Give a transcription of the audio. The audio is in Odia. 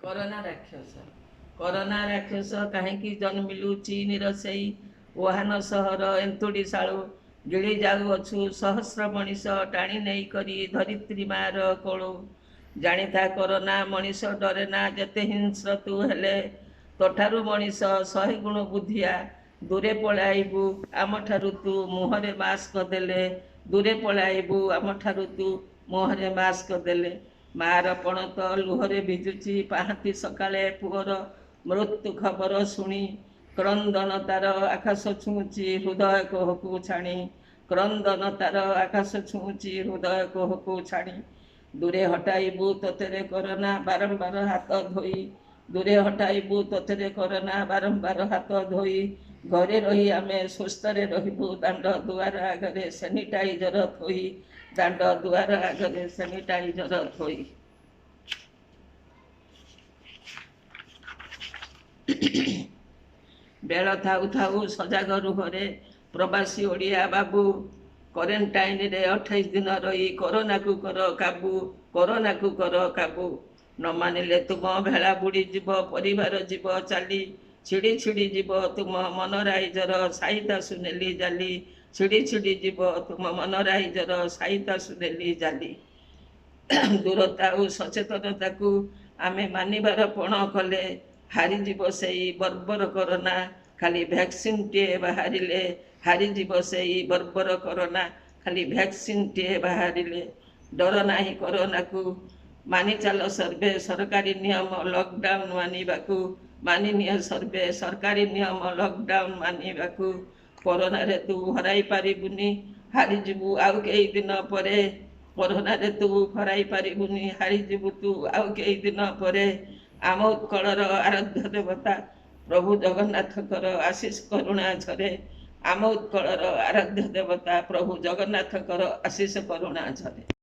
କରୋନା ରାକ୍ଷସ କରୋନା ରାକ୍ଷସ କାହିଁକି ଜନ୍ମିଲୁ ଚୀନର ସେଇ ଓହାନ ସହର ଏନ୍ତୁଡ଼ିଶାଳୁ ଗିଳି ଯାଉଅଛୁ ସହସ୍ର ମଣିଷ ଟାଣି ନେଇ କରି ଧରିତ୍ରୀ ମାର କୋଳୁ। ଜାଣିଥା କରୋନା ମଣିଷ ଡରେ ନା ଯେତେ ହିଂସ୍ର ତୁ ହେଲେ ତୋଠାରୁ ମଣିଷ 100 ଗୁଣ ବୁଦ୍ଧିଆ। ଦୂରେ ପଳାଇବୁ ଆମଠାରୁ ତୁ ମୁହଁରେ ମାସ୍କ ଦେଲେ ଦୂରେ ପଳାଇବୁ ଆମଠାରୁ ତୁ ମୁହଁରେ ମାସ୍କ ଦେଲେ। ମାର ପଣତ ଲୁହରେ ଭିଜୁଛି ପାହାନ୍ତି ସକାଳେ ପୁଅର ମୃତ୍ୟୁ ଖବର ଶୁଣି କ୍ରନ୍ଦନ ତାର ଆକାଶ ଛୁଉଁଛି ହୃଦୟ କୋହକୁ ଛାଣି କ୍ରନ୍ଦନ ତାର ଆକାଶ ଛୁଉଁଛି ହୃଦୟ କୋହକୁ ଛାଣି। ଦୂରେ ହଟାଇବୁ ତୋତେରେ କରୋନା ବାରମ୍ବାର ହାତ ଧୋଇ ଦୂରେ ହଟାଇବୁ ତୋତେରେ କରୋନା ବାରମ୍ବାର ହାତ ଧୋଇ ଘରେ ରହି ଆମେ ସୁସ୍ଥରେ ରହିବୁ ଦାଣ୍ଡ ଦୁଆର ଆଗରେ ସାନିଟାଇଜର ଥୋଇ ଦାଣ୍ଡ ଦୁଆର ଆଗରେ ସାନିଟାଇଜର ଥୋଇ। ବେଳ ଥାଉ ଥାଉ ସଜାଗ ରୁହରେ ପ୍ରବାସୀ ଓଡ଼ିଆ ବାବୁ କ୍ୱାରେଣ୍ଟାଇନରେ 28 ଦିନ ରହି କରୋନାକୁ କର କାବୁ କରୋନାକୁ କର କାବୁ। ନ ମାନିଲେ ତୁମ ଭେଳା ବୁଡ଼ିଯିବ ପରିବାର ଯିବ ଚାଲି ଛିଡ଼ି ଛିଡ଼ି ଯିବ ତୁମ ମନରାଇଜର ସାଇତା ସୁନେଲି ଜାଲି ଛିଡ଼ି ଛିଡ଼ି ଯିବ ତୁମ ମନରାଇଜର ସାଇତା ସୁନେଲି ଜାଲି। ଦୂରତା ଓ ସଚେତନତାକୁ ଆମେ ମାନିବାର ପଣ କଲେ ହାରିଯିବ ସେଇ ବର୍ବର କରୋନା। ଖାଲି ଭ୍ୟାକ୍ସିନଟିଏ ବାହାରିଲେ ହାରିଯିବ ସେଇ ବର୍ବର କରୋନା। ଖାଲି ଭ୍ୟାକ୍ସିନଟିଏ ବାହାରିଲେ ଡର ନାହିଁ କରୋନାକୁ ମାନି ଚାଲ ସର୍ଭେ ସରକାରୀ ନିୟମ ଲକଡାଉନ ମାନିବାକୁ ମାନିନିଅ ସର୍ଭେ ସରକାରୀ ନିୟମ ଲକଡାଉନ ମାନିବାକୁ। କରୋନାରେ ତୁ ହରାଇ ପାରିବୁନି ହାରିଯିବୁ ଆଉ କେଇ ଦିନ ପରେ କରୋନାରେ ତୁ ହରାଇ ପାରିବୁନି ହାରିଯିବୁ ତୁ ଆଉ କେଇ ଦିନ ପରେ। ଆମ ଉତ୍କଳର ଆରାଧ୍ୟ ଦେବତା ପ୍ରଭୁ ଜଗନ୍ନାଥଙ୍କର ଆଶିଷ କରୁଣା ଝରେ ଆମ ଉତ୍କଳର ଆରାଧ୍ୟ ଦେବତା ପ୍ରଭୁ ଜଗନ୍ନାଥଙ୍କର ଆଶିଷ କରୁଣା ଝରେ।